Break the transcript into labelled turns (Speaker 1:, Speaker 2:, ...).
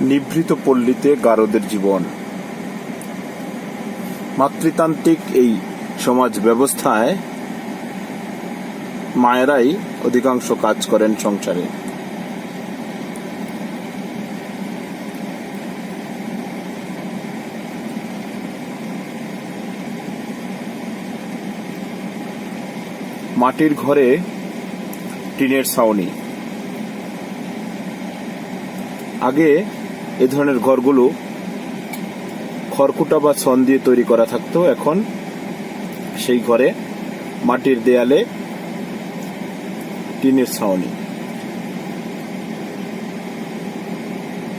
Speaker 1: নিভৃত পল্লীতে গারদের জীবন। মাতৃতান্ত্রিক এই সমাজ ব্যবস্থায় মায়েরাই অধিকাংশ কাজ করেন সংসারে। মাটির ঘরে টিনের ছাউনি। আগে এ ধরনের ঘরগুলো খড়কুটা বা ছন দিয়ে তৈরি করা থাকতো, এখন সেই ঘরে মাটির দেয়ালে টিনের ছাউনি।